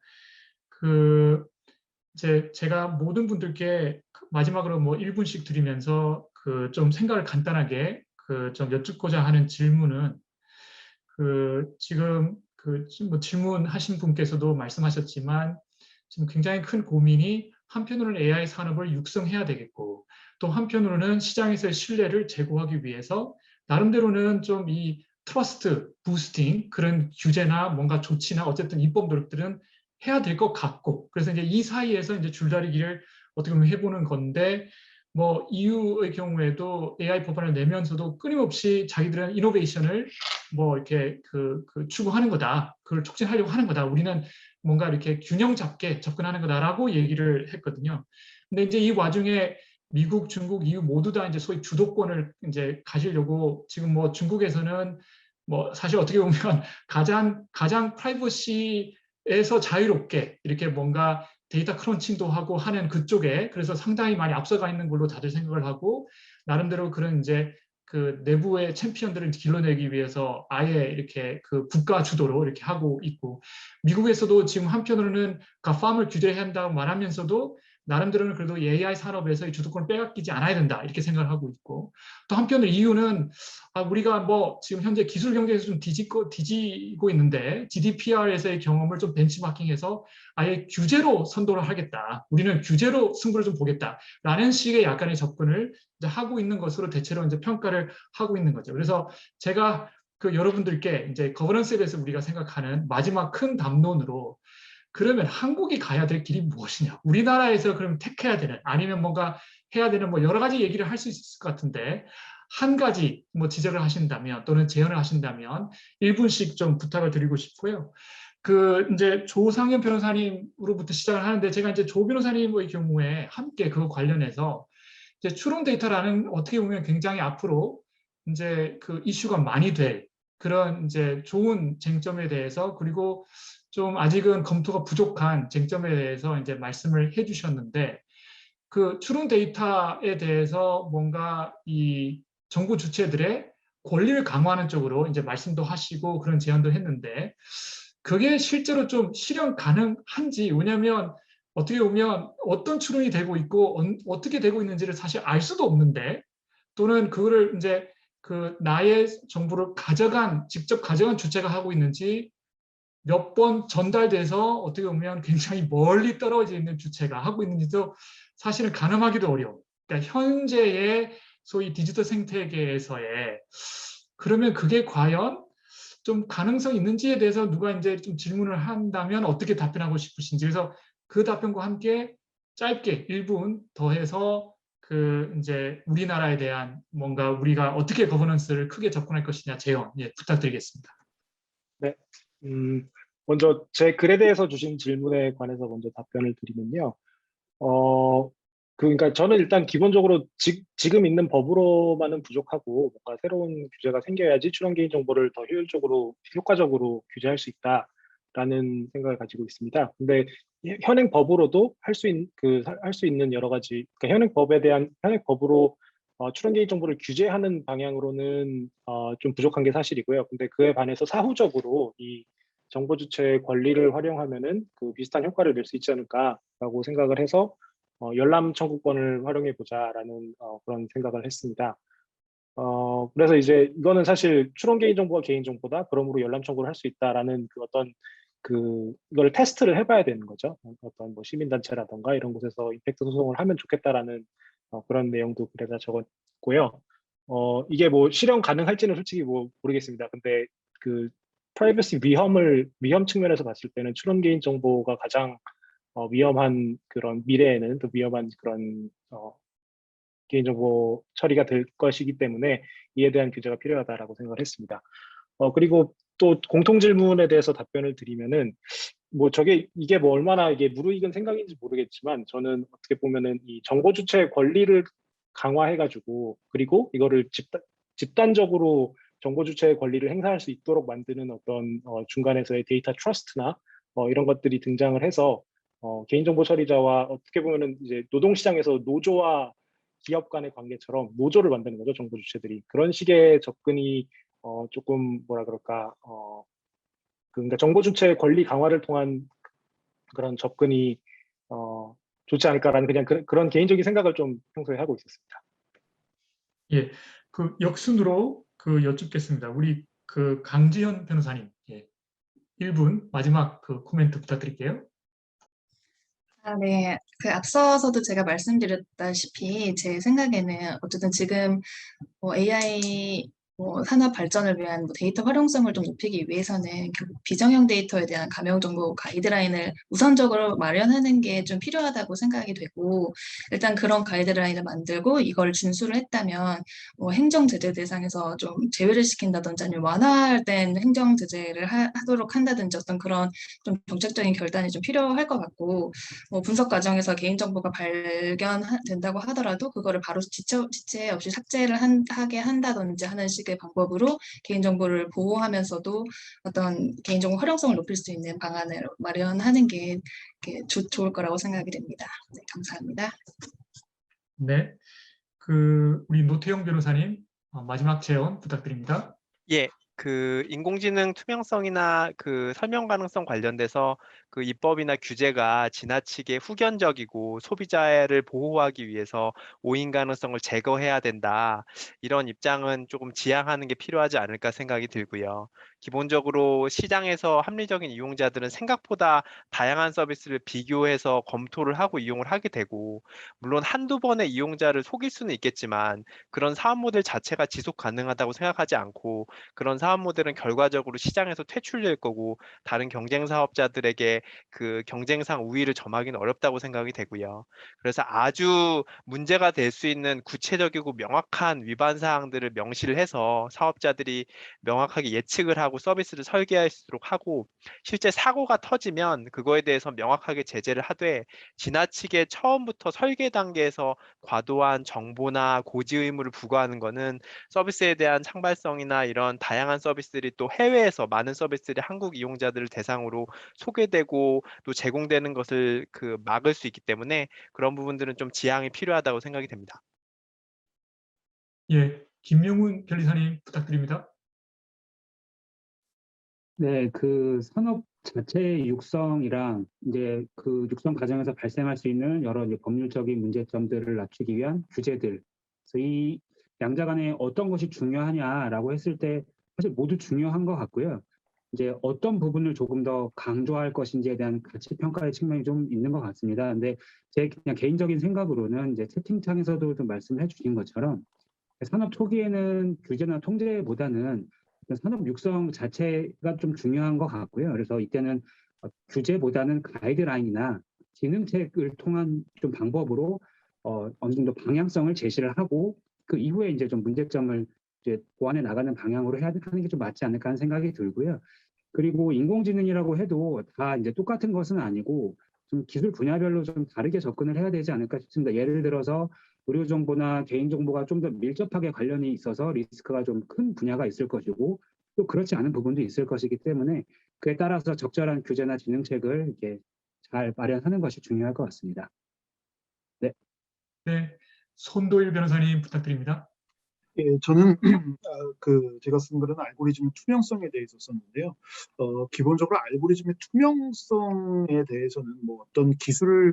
제가 모든 분들께 마지막으로 1분씩 드리면서 좀 생각을 간단하게 좀 여쭙고자 하는 질문은, 지금 뭐 질문하신 분께서도 말씀하셨지만 지금 굉장히 큰 고민이 한편으로는 AI 산업을 육성해야 되겠고 또 한편으로는 시장에서의 신뢰를 제고하기 위해서 나름대로는 좀 이 트러스트 부스팅 그런 규제나 뭔가 조치나 어쨌든 입법 노력들은 해야 될 것 같고 그래서 이제 이 사이에서 이제 줄다리기를 어떻게 보면 해보는 건데 뭐 EU의 경우에도 AI 법안을 내면서도 끊임없이 자기들은 이노베이션을 뭐 이렇게 추구하는 거다. 그걸 촉진하려고 하는 거다. 우리는 뭔가 이렇게 균형 잡게 접근하는 거다라고 얘기를 했거든요. 근데 이제 이 와중에 미국, 중국, EU 모두 다 이제 소위 주도권을 이제 가지려고 지금 뭐 중국에서는 뭐 사실 어떻게 보면 가장 프라이버시에서 자유롭게 이렇게 뭔가 데이터 크런칭도 하고 하는 그쪽에 그래서 상당히 많이 앞서가 있는 걸로 다들 생각을 하고 나름대로 그런 이제 그 내부의 챔피언들을 길러내기 위해서 아예 이렇게 그 국가 주도로 이렇게 하고 있고 미국에서도 지금 한편으로는 가팜을 규제해야 한다고 말하면서도 나름대로는 그래도 AI 산업에서 이 주도권을 빼앗기지 않아야 된다 이렇게 생각을 하고 있고 또 한편으로 EU는 우리가 뭐 지금 현재 기술 경쟁에서 좀 뒤지고 있는데 GDPR에서의 경험을 좀 벤치마킹해서 아예 규제로 선도를 하겠다. 우리는 규제로 승부를 좀 보겠다라는 식의 약간의 접근을 이제 하고 있는 것으로 대체로 이제 평가를 하고 있는 거죠. 그래서 제가 그 여러분들께 이제 거버넌스에 대해서 우리가 생각하는 마지막 큰 담론으로 그러면 한국이 가야 될 길이 무엇이냐? 우리나라에서 그럼 택해야 되는 아니면 뭔가 해야 되는 뭐 여러 가지 얘기를 할 수 있을 것 같은데 한 가지 뭐 지적을 하신다면 또는 제언을 하신다면 1분씩 좀 부탁을 드리고 싶고요. 그 이제 조상현 변호사님으로부터 시작을 하는데 제가 이제 조 변호사님의 경우에 함께 그거 관련해서 이제 추론 데이터라는 어떻게 보면 굉장히 앞으로 이제 그 이슈가 많이 될 그런 이제 좋은 쟁점에 대해서 그리고 좀 아직은 검토가 부족한 쟁점에 대해서 이제 말씀을 해주셨는데 그 추론 데이터에 대해서 뭔가 이 정부 주체들의 권리를 강화하는 쪽으로 이제 말씀도 하시고 그런 제안도 했는데 그게 실제로 좀 실현 가능한지 왜냐하면 어떻게 보면 어떤 추론이 되고 있고 어떻게 되고 있는지를 사실 알 수도 없는데 또는 그거를 이제 그 나의 정보를 직접 가져간 주체가 하고 있는지 몇 번 전달돼서 어떻게 보면 굉장히 멀리 떨어져 있는 주체가 하고 있는지도 사실은 가늠하기도 어려워. 그러니까 현재의 소위 디지털 생태계에서의 그러면 그게 과연 좀 가능성이 있는지에 대해서 누가 이제 좀 질문을 한다면 어떻게 답변하고 싶으신지 그래서 그 답변과 함께 짧게 1분 더해서 그 이제 우리나라에 대한 뭔가 우리가 어떻게 거버넌스를 크게 접근할 것이냐 제언 부탁드리겠습니다. 네, 먼저 제 글에 대해서 주신 질문에 관해서 먼저 답변을 드리면요. 그러니까 저는 일단 기본적으로 지금 있는 법으로만은 부족하고 뭔가 새로운 규제가 생겨야지 추론 개인 정보를 더 효과적으로 규제할 수 있다라는 생각을 가지고 있습니다. 근데 현행 법으로도 할 수 있는 여러 가지 그러니까 현행 법으로 추론 개인 정보를 규제하는 방향으로는 좀 부족한 게 사실이고요. 근데 그에 반해서 사후적으로 이 정보 주체의 권리를 활용하면은 그 비슷한 효과를 낼 수 있지 않을까라고 생각을 해서 열람 청구권을 활용해 보자라는 그런 생각을 했습니다. 그래서 이제 이거는 사실 추론 개인 정보가 개인 정보다 그러므로 열람 청구를 할 수 있다라는 이걸 테스트를 해봐야 되는 거죠. 어떤 뭐 시민단체라던가 이런 곳에서 임팩트 소송을 하면 좋겠다라는 그런 내용도 글에다 적었고요. 이게 뭐 실현 가능할지는 솔직히 뭐 모르겠습니다. 근데 그 프라이버시 위험 측면에서 봤을 때는 추론 개인 정보가 가장 위험한 그런 미래에는 더 위험한 그런 개인정보 처리가 될 것이기 때문에 이에 대한 규제가 필요하다라고 생각을 했습니다. 그리고 또 공통 질문에 대해서 답변을 드리면은 뭐 이게 뭐 얼마나 이게 무르익은 생각인지 모르겠지만 저는 어떻게 보면은 이 정보 주체의 권리를 강화해가지고 그리고 이거를 집단적으로 정보 주체의 권리를 행사할 수 있도록 만드는 어떤 중간에서의 데이터 트러스트나 이런 것들이 등장을 해서 개인정보 처리자와 어떻게 보면은 이제 노동시장에서 노조와 기업 간의 관계처럼 노조를 만드는 거죠, 정보 주체들이. 그런 식의 접근이 조금 뭐라 그럴까, 그러니까 정보 주체의 권리 강화를 통한 그런 접근이 좋지 않을까라는 그냥 그런 개인적인 생각을 좀 평소에 하고 있었습니다. 예, 그 역순으로 그 여쭙겠습니다. 우리 그 강지현 변호사님. 예. 1분 마지막 그 코멘트 부탁드릴게요. 네. 그 앞서서도 제가 말씀드렸다시피 제 생각에는 어쨌든 지금 AI 산업 발전을 위한 데이터 활용성을 좀 높이기 위해서는 결국 비정형 데이터에 대한 감형 정보 가이드라인을 우선적으로 마련하는 게 좀 필요하다고 생각이 되고, 일단 그런 가이드라인을 만들고 이걸 준수를 했다면 행정 제재 대상에서 좀 제외를 시킨다든지 아니면 완화된 행정 제재를 하도록 한다든지 어떤 그런 좀 정책적인 결단이 좀 필요할 것 같고, 분석 과정에서 개인정보가 발견된다고 하더라도 그거를 바로 지체 없이 삭제를 하게 한다든지 하는 식의 방법으로 개인정보를 보호하면서도 어떤 개인정보 활용성을 높일 수 있는 방안을 마련하는 게 좋을 거라고 생각이 됩니다. 네, 감사합니다. 네, 우리 노태영 변호사님 마지막 제언 부탁드립니다. 예, 그 인공지능 투명성이나 그 설명 가능성 관련돼서 그 입법이나 규제가 지나치게 후견적이고 소비자를 보호하기 위해서 오인 가능성을 제거해야 된다. 이런 입장은 조금 지양하는 게 필요하지 않을까 생각이 들고요. 기본적으로 시장에서 합리적인 이용자들은 생각보다 다양한 서비스를 비교해서 검토를 하고 이용을 하게 되고, 물론 한두 번의 이용자를 속일 수는 있겠지만 그런 사업 모델 자체가 지속 가능하다고 생각하지 않고, 그런 사업 모델은 결과적으로 시장에서 퇴출될 거고 다른 경쟁 사업자들에게 그 경쟁상 우위를 점하기는 어렵다고 생각이 되고요. 그래서 아주 문제가 될 수 있는 구체적이고 명확한 위반 사항들을 명시를 해서 사업자들이 명확하게 예측을 하고 서비스를 설계할 수 있도록 하고, 실제 사고가 터지면 그거에 대해서 명확하게 제재를 하되, 지나치게 처음부터 설계 단계에서 과도한 정보나 고지 의무를 부과하는 거는 서비스에 대한 창발성이나 이런 다양한 서비스들이 또 해외에서 많은 서비스들이 한국 이용자들을 대상으로 소개되고 또 제공되는 것을 그 막을 수 있기 때문에 그런 부분들은 좀 지양이 필요하다고 생각이 됩니다. 예, 김명훈 변리사님 부탁드립니다. 네, 그 산업 자체의 육성이랑 이제 그 육성 과정에서 발생할 수 있는 여러 이제 법률적인 문제점들을 낮추기 위한 규제들. 그래서 이 양자 간에 어떤 것이 중요하냐라고 했을 때 사실 모두 중요한 것 같고요. 이제 어떤 부분을 조금 더 강조할 것인지에 대한 가치 평가의 측면이 좀 있는 것 같습니다. 근데 제 그냥 개인적인 생각으로는 이제 채팅창에서도 좀 말씀해 주신 것처럼 산업 초기에는 규제나 통제보다는 산업 육성 자체가 좀 중요한 것 같고요. 그래서 이때는 규제보다는 가이드라인이나 기능책을 통한 좀 방법으로 어느 정도 방향성을 제시를 하고 그 이후에 이제 좀 문제점을 이제 보완해 나가는 방향으로 하는 게 좀 맞지 않을까 하는 생각이 들고요. 그리고 인공지능이라고 해도 다 이제 똑같은 것은 아니고 좀 기술 분야별로 좀 다르게 접근을 해야 되지 않을까 싶습니다. 예를 들어서 의료 정보나 개인 정보가 좀 더 밀접하게 관련이 있어서 리스크가 좀 큰 분야가 있을 것이고, 또 그렇지 않은 부분도 있을 것이기 때문에 그에 따라서 적절한 규제나 진흥책을 이렇게 잘 마련하는 것이 중요할 것 같습니다. 네. 네, 손도일 변호사님 부탁드립니다. 예, 저는 제가 쓴 글은 알고리즘의 투명성에 대해서 썼는데요. 기본적으로 알고리즘의 투명성에 대해서는 뭐 어떤 기술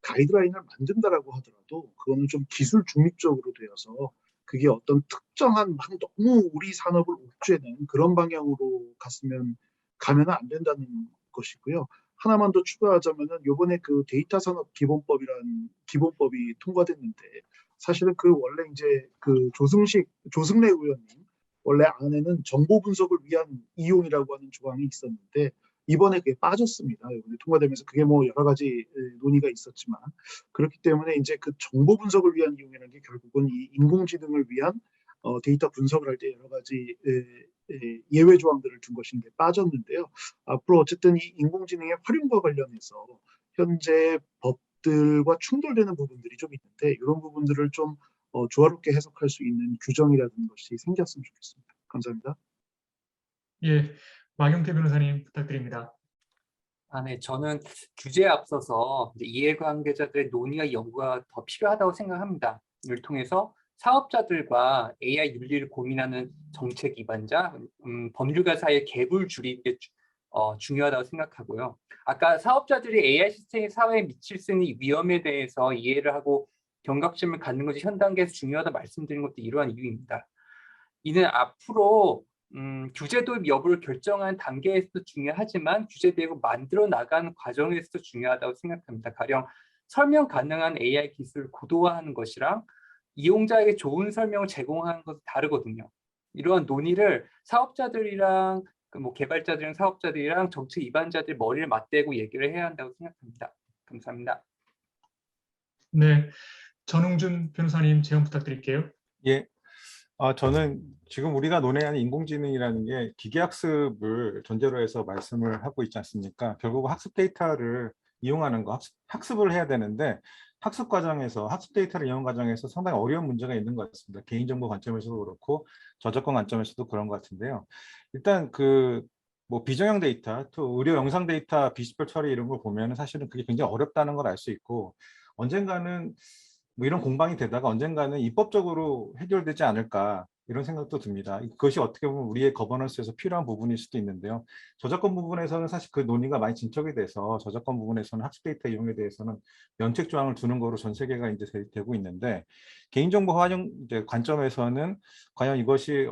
가이드라인을 만든다라고 하더라도 그거는 좀 기술 중립적으로 되어서 그게 어떤 특정한 막 너무 우리 산업을 옥죄는 그런 방향으로 가면은 안 된다는 것이고요. 하나만 더 추가하자면은 요번에 그 데이터 산업 기본법이라는 기본법이 통과됐는데, 사실은 그 원래 이제 그 조승래 의원님 원래 안에는 정보 분석을 위한 이용이라고 하는 조항이 있었는데 이번에 그게 빠졌습니다. 이번에 통과되면서 그게 뭐 여러 가지 논의가 있었지만, 그렇기 때문에 이제 그 정보 분석을 위한 이용이라는 게 결국은 이 인공지능을 위한 데이터 분석을 할 때 여러 가지 예외 조항들을 둔 것인데 빠졌는데요. 앞으로 어쨌든 이 인공지능의 활용과 관련해서 현재 법들과 충돌되는 부분들이 좀 있는데 이런 부분들을 좀 조화롭게 해석할 수 있는 규정이라는 것이 생겼으면 좋겠습니다. 감사합니다. 예, 마경태 변호사님 부탁드립니다. 네, 저는 규제에 앞서서 이제 이해관계자들의 논의와 연구가 더 필요하다고 생각합니다. 이를 통해서 사업자들과 AI 윤리를 고민하는 정책 입안자, 법률가 사이의 갭을 줄이는 게 중요하다고 생각하고요. 아까 사업자들이 AI 시스템이 사회에 미칠 수 있는 위험에 대해서 이해를 하고 경각심을 갖는 것이 현 단계에서 중요하다 말씀드린 것도 이러한 이유입니다. 이는 앞으로 규제 도입 여부를 결정한 단계에서도 중요하지만 규제 대역을 만들어 나가는 과정에서도 중요하다고 생각합니다. 가령 설명 가능한 AI 기술을 고도화하는 것이랑 이용자에게 좋은 설명을 제공하는 것은 다르거든요. 이러한 논의를 사업자들이랑 뭐 개발자들이랑 사업자들이랑 정책 위반자들 머리를 맞대고 얘기를 해야 한다고 생각합니다. 감사합니다. 네, 전웅준 변호사님 제언 부탁드릴게요. 예. 저는 지금 우리가 논의하는 인공지능이라는 게 기계학습을 전제로 해서 말씀을 하고 있지 않습니까? 결국 학습 데이터를 이용하는 거, 학습을 해야 되는데 학습 과정에서, 학습 데이터를 이용 과정에서 상당히 어려운 문제가 있는 것 같습니다. 개인정보 관점에서도 그렇고 저작권 관점에서도 그런 것 같은데요. 일단 뭐 비정형 데이터, 또 의료 영상 데이터 비식별 처리 이런 걸 보면 사실은 그게 굉장히 어렵다는 걸 알 수 있고 언젠가는 뭐 이런 공방이 되다가 언젠가는 입법적으로 해결되지 않을까 이런 생각도 듭니다. 그것이 어떻게 보면 우리의 거버넌스에서 필요한 부분일 수도 있는데요. 저작권 부분에서는 사실 그 논의가 많이 진척이 돼서 저작권 부분에서는 학습 데이터 이용에 대해서는 면책 조항을 두는 거로 전 세계가 이제 되고 있는데 개인정보 활용 이제 관점에서는 과연 이것이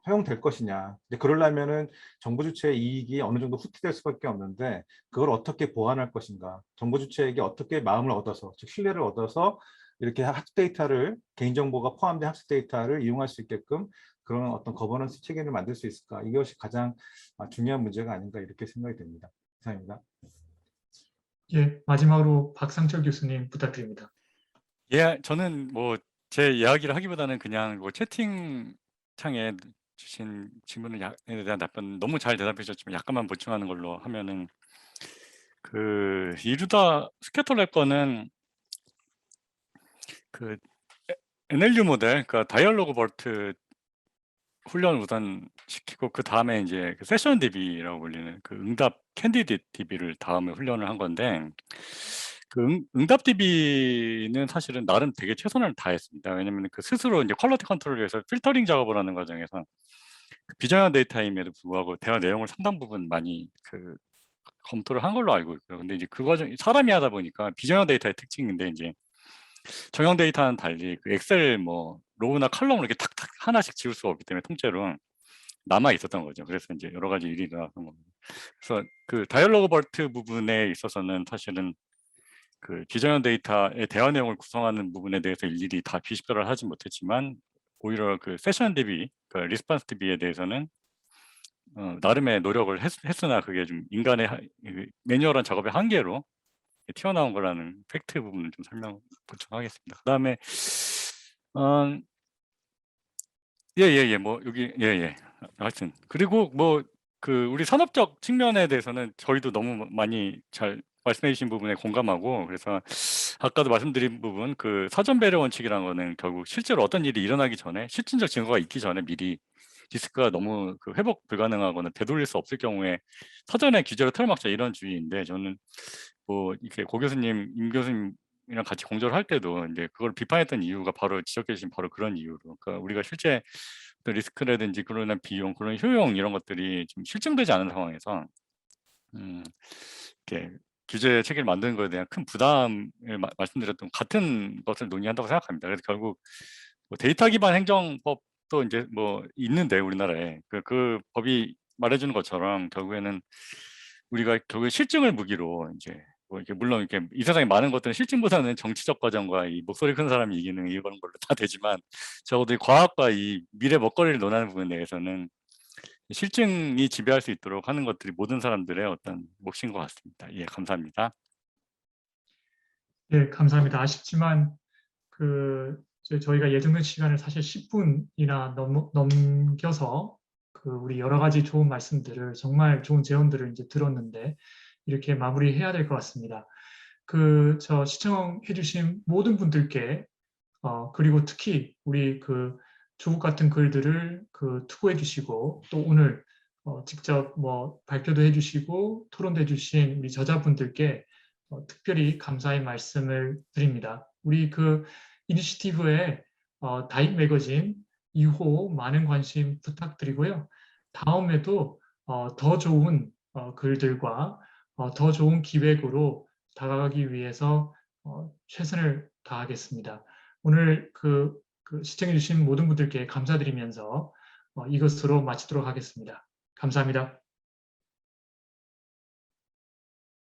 허용될 것이냐. 이제 그러려면은 정부 주체의 이익이 어느 정도 후퇴될 수밖에 없는데 그걸 어떻게 보완할 것인가. 정부 주체에게 어떻게 마음을 얻어서, 즉 신뢰를 얻어서 이렇게 학습 데이터를 개인정보가 포함된 학습 데이터를 이용할 수 있게끔 그런 어떤 거버넌스 체계를 만들 수 있을까? 이것이 가장 중요한 문제가 아닌가 이렇게 생각이 됩니다. 이상입니다. 예, 마지막으로 박상철 교수님 부탁드립니다. 예, 저는 뭐 제 이야기를 하기보다는 그냥 뭐 채팅창에 주신 질문에 대한 답변 너무 잘 대답해 주셨지만 약간만 보충하는 걸로 하면은 이루다 스캐터랩 거는 NLU 모델, 그러니까 다이얼로그 벌트 훈련을 우선 시키고 그 다음에 이제 세션 DB라고 불리는 응답 캔디데이트 DB를 다음에 훈련을 한 건데 응답 DB는 사실은 나름 되게 최선을 다했습니다. 왜냐면 스스로 이제 퀄리티 컨트롤을 위해서 필터링 작업을 하는 과정에서 비정형 데이터임에도 불구하고 대화 내용을 상당 부분 많이 검토를 한 걸로 알고 있고요. 근데 이제 그 과정 사람이 하다 보니까 비정형 데이터의 특징인데 이제 정형 데이터는 달리 엑셀 뭐 로우나 칼럼을 이렇게 탁탁 하나씩 지울 수가 없기 때문에 통째로 남아 있었던 거죠. 그래서 이제 여러 가지 일이 일어났던 겁니다. 그래서 다이얼로그 벌트 부분에 있어서는 사실은 비정형 데이터의 대화 내용을 구성하는 부분에 대해서 일일이 다 비식별을 하지 못했지만 오히려 세션 DB, 리스폰스 DB에 대해서는 나름의 노력을 했으나 그게 좀 인간의 매뉴얼한 작업의 한계로 튀어나온 거라는 팩트 부분을 좀 보충하겠습니다. 그다음에 뭐 여기 하여튼 그리고 뭐 우리 산업적 측면에 대해서는 저희도 너무 많이 잘 말씀해 주신 부분에 공감하고 그래서 아까도 말씀드린 부분 사전 배려 원칙이라는 거는 결국 실제로 어떤 일이 일어나기 전에 실질적 증거가 있기 전에 미리 디스크가 너무 회복 불가능하거나 되돌릴 수 없을 경우에 사전에 규제를 틀어막자 이런 주의인데 저는 뭐 이렇게 고 교수님, 임 교수님이랑 같이 공조를 할 때도 이제 그걸 비판했던 이유가 바로 지적해 주신 바로 그런 이유로 그러니까 우리가 실제 리스크라든지 그로 인한 비용, 그런 효용 이런 것들이 좀 실증되지 않은 상황에서 이렇게 규제 체계를 만드는 것에 대한 큰 부담을 말씀드렸던 같은 것을 논의한다고 생각합니다. 그래서 결국 뭐 데이터 기반 행정법도 이제 뭐 있는데 우리나라에 그 법이 말해주는 것처럼 결국에는 우리가 결국 실증을 무기로 이제 뭐 이렇게 물론 이렇게 이 세상에 많은 것들은 실증보다는 정치적 과정과 이 목소리 큰 사람이 이기는 이런 걸로 다 되지만 적어도 이 과학과 이 미래 먹거리를 논하는 부분에 대해서는 실증이 지배할 수 있도록 하는 것들이 모든 사람들의 어떤 몫인 것 같습니다. 예, 감사합니다. 예, 감사합니다. 아쉽지만 저희가 예정된 시간을 사실 10분이나 넘겨서 우리 여러 가지 좋은 말씀들을 정말 좋은 제언들을 이제 들었는데 이렇게 마무리해야 될 것 같습니다. 시청해주신 모든 분들께 그리고 특히 우리 조국 같은 글들을 투고해 주시고 또 오늘 직접 뭐 발표도 해주시고 토론도 해주신 우리 저자분들께 특별히 감사의 말씀을 드립니다. 우리 이니시티브의 다익 매거진 2호 많은 관심 부탁드리고요. 다음에도 더 좋은 글들과 더 좋은 기획으로 다가가기 위해서 최선을 다하겠습니다. 오늘 시청해주신 모든 분들께 감사드리면서 이것으로 마치도록 하겠습니다. 감사합니다.